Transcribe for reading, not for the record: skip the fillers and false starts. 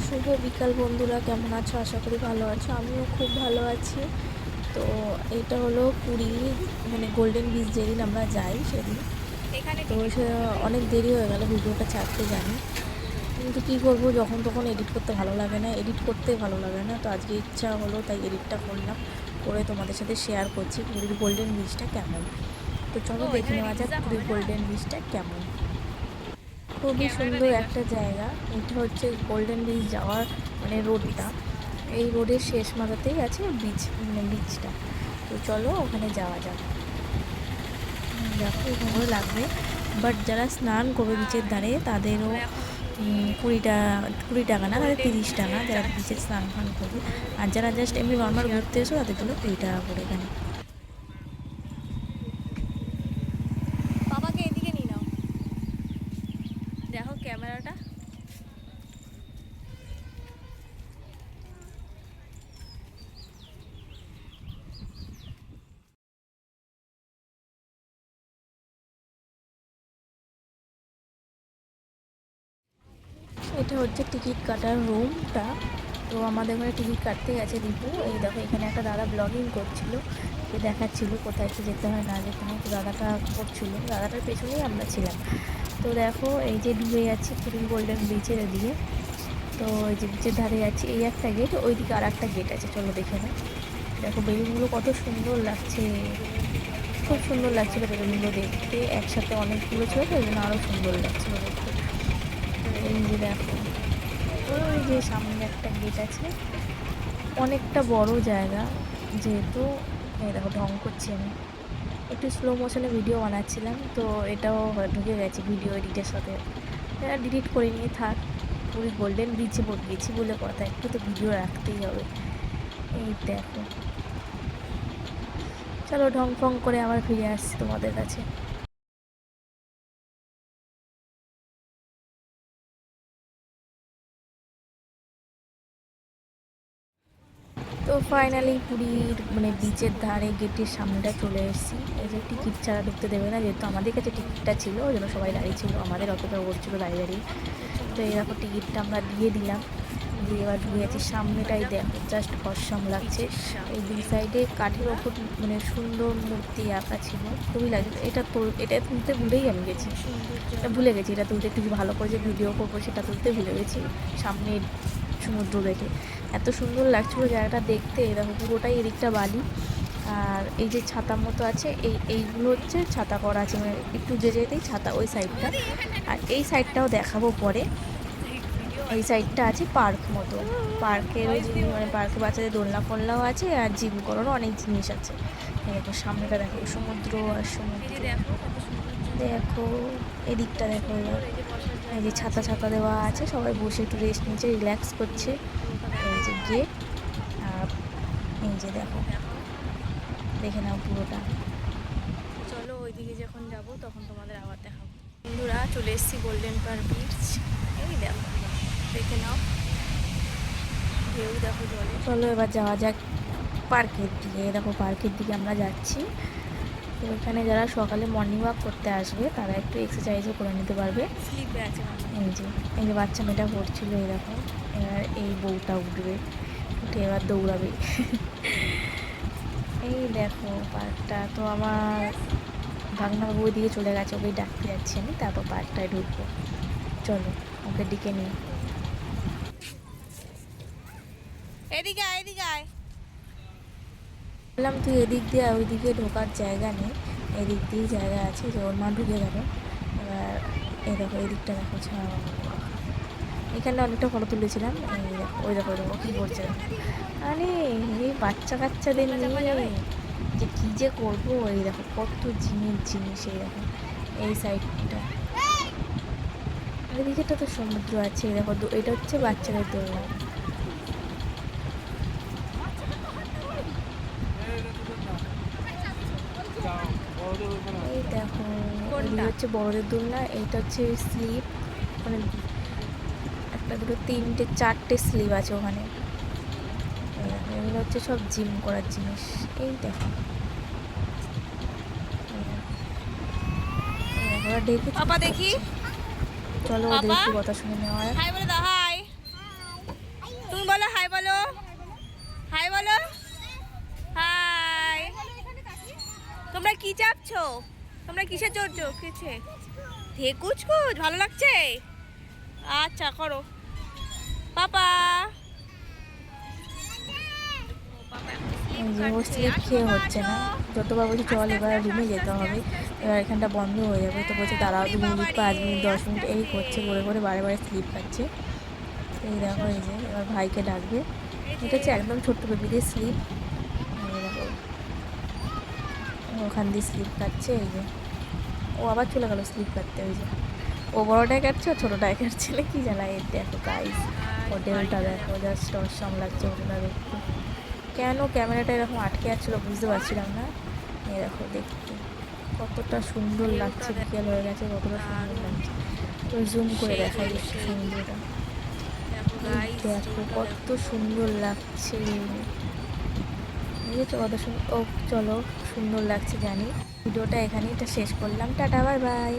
শুভ বিকাল বন্ধুরা, কেমন আছো? আশা করি ভালো আছো। আমিও খুব ভালো আছি। তো এটা হলো পুরী, মানে গোল্ডেন বিচ যেদিন আমরা যাই সেদিন। তো সে অনেক দেরি হয়ে গেল ভিডিওটা ছাড়তে, জানি, কিন্তু কী করবো, যখন তখন এডিট করতে ভালো লাগে না, এডিট করতে ভালো লাগে না। তো আজকে ইচ্ছা হলো তাই এডিটটা করলাম, করে তোমাদের সাথে শেয়ার করছি পুরীর গোল্ডেন বিচটা কেমন। তো চলো দেখে নেওয়া যাক পুরীর গোল্ডেন বিচটা কেমন। খুবই সুন্দর একটা জায়গা। এটা হচ্ছে গোল্ডেন বিচ যাওয়ার মানে রোডটা, এই রোডের শেষ মাথাতেই আছে বিচ, মানে বিচটা। তো চলো ওখানে যাওয়া যাক। দেখো ভালো লাগবে, বাট যারা স্নান করবে বিচের ধারে তাদেরও 20 টাকা না, তাদের 30 টাকা, যারা বিচে স্নান ফান করবে। আর যারা জাস্ট এমনি নর্মাল ঘুরতে এসো তাদের জন্য 20 টাকা করে এখানে। বাবাকে এদিকে নিয়ে নাও, দেখো ক্যামেরাটা। এটা হচ্ছে টিকিট কাটার রুমটা। তো আমাদের ওখানে টিকিট কাটতে গেছে দীপু। এই দেখো এখানে একটা দাদা ব্লগিং করছিল, সে দেখাচ্ছিল কোথায় কি যেতে হয় না যেতে হয়। তো দাদাটা করছিল, দাদাটার পেছনেই আমরা ছিলাম। তো দেখো এই যে ডুবে যাচ্ছি পুরীর গোল্ডেন বিচের এদিকে। তো এই যে বিচের ধারে যাচ্ছি, এই একটা গেট, ওইদিকে আর একটা গেট আছে, চলো দেখে নাও। দেখো বেলুনগুলো কত সুন্দর লাগছে, খুব সুন্দর লাগছিল বেলুনগুলো দেখতে। একসাথে অনেকগুলো ছিল তো, ওই জন্য আরও সুন্দর লাগছিল দেখতে। এই যে দেখো, ওই যে সামনে একটা গেট আছে, অনেকটা বড় জায়গা যেহেতু। এই দেখো ঢং করছি আমি, একটু স্লো মোশনে ভিডিও বানাচ্ছিলাম, তো এটাও ঢুকে গেছে ভিডিও এডিটের সাথে। ডিলিট করে নিয়ে থাক, পুরী গোল্ডেন বিচে গেছি বলে কথা, একটু তো ভিডিও রাখতেই হবে। এই দেখো, চলো ঢং ফং করে আবার ফিরে আসছি তোমাদের কাছে। তো ফাইনালি পুরীর মানে বিচের ধারে গেটের সামনেটা চলে এসেছি। এই যে টিকিট ছাড়া ঢুকতে দেবে না, যেহেতু আমাদের কাছে টিকিটটা ছিল ওই জন্য সবাই দাঁড়িয়ে ছিল, আমাদের অপেক্ষা করছিল দাঁড়িয়ে দাঁড়িয়ে। তো এরকম টিকিটটা আমরা দিয়ে দিলাম, দিয়ে এবার ঢুকে গেছি। সামনেটাই দেখো জাস্ট অসম লাগছে। এই দুই সাইডে কাঠের ওপর মানে সুন্দর মূর্তি আঁকা ছিল, খুবই লাগছে। এটা তুলতে ভুলেই আমি গেছি, ভুলে গেছি এটা তুলতে, একটু ভালো করে যে ভিডিও করবো সেটা তুলতে ভুলে গেছি সামনে সমুদ্র দেখে। এত সুন্দর লাগছিল জায়গাটা দেখতে। দেখো পুরোটাই এদিকটা বালি, আর এই যে ছাতা মতো আছে, এইগুলো হচ্ছে ছাতা করা আছে, মানে একটু যেতেই ছাতা ওই সাইডটা। আর এই সাইডটাও দেখাবো পরে। এই সাইডটা আছে পার্ক মতো, পার্কের ওই জিনিস, মানে পার্কে বাচ্চাদের দোলনা ফোলনাও আছে, আর জিম করারও অনেক জিনিস আছে। দেখো সামনেটা দেখো সমুদ্র আর সমুদ্র। দেখো এদিকটা দেখো, এই যে ছাতা ছাতা দেওয়া আছে, সবাই বসে একটু রেস্ট নিচ্ছে, রিল্যাক্স করছে। এই যে গেট, আর এই যে দেখো, দেখে নাও পুরোটা। চলো ওইদিকে যখন যাব তখন তোমাদের আবার দেখাবো। বন্ধুরা চলে এসেছি গোল্ডেন পার বিচ, এই দেখো, দেখে নাও ঢেউ দেখো জলে। চলো এবার যাওয়া যাক পার্কের দিকে। দেখো পার্কের দিকে আমরা যাচ্ছি। তো এখানে যারা সকালে মর্নিং ওয়াক করতে আসবে তারা একটু এক্সারসাইজও করে নিতে পারবে। স্লিপে আছে এই যে বাচ্চা মেয়েটা পড়ছিল, এই দেখো এবার এই বউটা উঠবে, উঠে এবার দৌড়াবে। এই দেখো পার্কটা। তো আমার ভাগনা বউ দিকে চলে গেছে, ওকে ডাকতে যাচ্ছি আমি, তারপর পার্কটায় ঢুকবো। চলো ওকে ডেকে নিই। এদিকে আয়, এদিকে আয়। বললাম তুই এদিক দিয়ে, ওই দিকে ঢোকার জায়গা নেই, এদিক দিয়েই জায়গা আছে। যে ওর মা ঢুকে গেল। এবার এই দেখো এদিকটা দেখো, এখানে অনেকটা ফটো তুলেছিলাম। এই দেখো ওই দেখো, ওই দেখো কী করছে। আরে এই বাচ্চা কাচ্চাদের নিয়ে যে কী যে করবো। এই দেখো কত জিনিস, এই দেখো এই সাইডটা, এদিকেটা তো সমুদ্র আছে। এই দেখো এটা হচ্ছে বাচ্চাদের দোলনা। এই দেখো এদিকে হচ্ছে বড়দের দোলনা, এইটা হচ্ছে স্লিপ, মানে একটা দুটো তিনটে চারটে স্লিপ আছে ওখানে। এগুলো হচ্ছে সব জিম করার জিনিস। এই দেখো ওরা ডেকে পাপা দেখি, চলো ওদের একটু কথা শুনে নেওয়া হয়। হাই বলে দাও, হাই। তোমরা কিসে চড়ছো? কিসে? ঢেকুচ কুচ ভালো লাগছে? আচ্ছা করো পাপা। এই যে ও স্লিপ খেয়ে হচ্ছে না, যতবার বলছি চল এবার রুমে যেতে হবে, এবার এখানটা বন্ধ হয়ে যাবে, তো বলছে দাঁড়াও 2 মিনিট 5 মিনিট 10 মিনিট এই করছে, করে করে বারে বারে স্লিপ খাচ্ছে। এই দেখো এই যে এবার ভাইকে ডাকবে, এটা হচ্ছে একদম ছোট্ট বেবিদের স্লিপ। এই দেখো ওখান দিয়ে স্লিপ কাটছে, এই যে ও আবার চলে গেল স্লিপ কাটতে। ওই যে ও বড়টায় কাটছে ও ছোটোটায় কাটছে, কি জ্বালা এর। দেখো গাইস হোটেলটা দেখো, জাস্ট অসম লাগছে হোটেলটা দেখতে। কেন ক্যামেরাটা এরকম আটকে যাচ্ছিলো বুঝতে পারছিলাম না। এই দেখো দেখতে কতটা সুন্দর লাগছে, বিকেল হয়ে গেছে, কতটা সুন্দর লাগছে। তো জুম করে দেখাই একটু সমুদ্রটা, এই দেখো কত সুন্দর লাগছে। বুঝেছো কত সুন্দর? ও চলো সুন্দর লাগছে জানি। ভিডিওটা এখানেই শেষ করলাম, টাটা বাই বাই।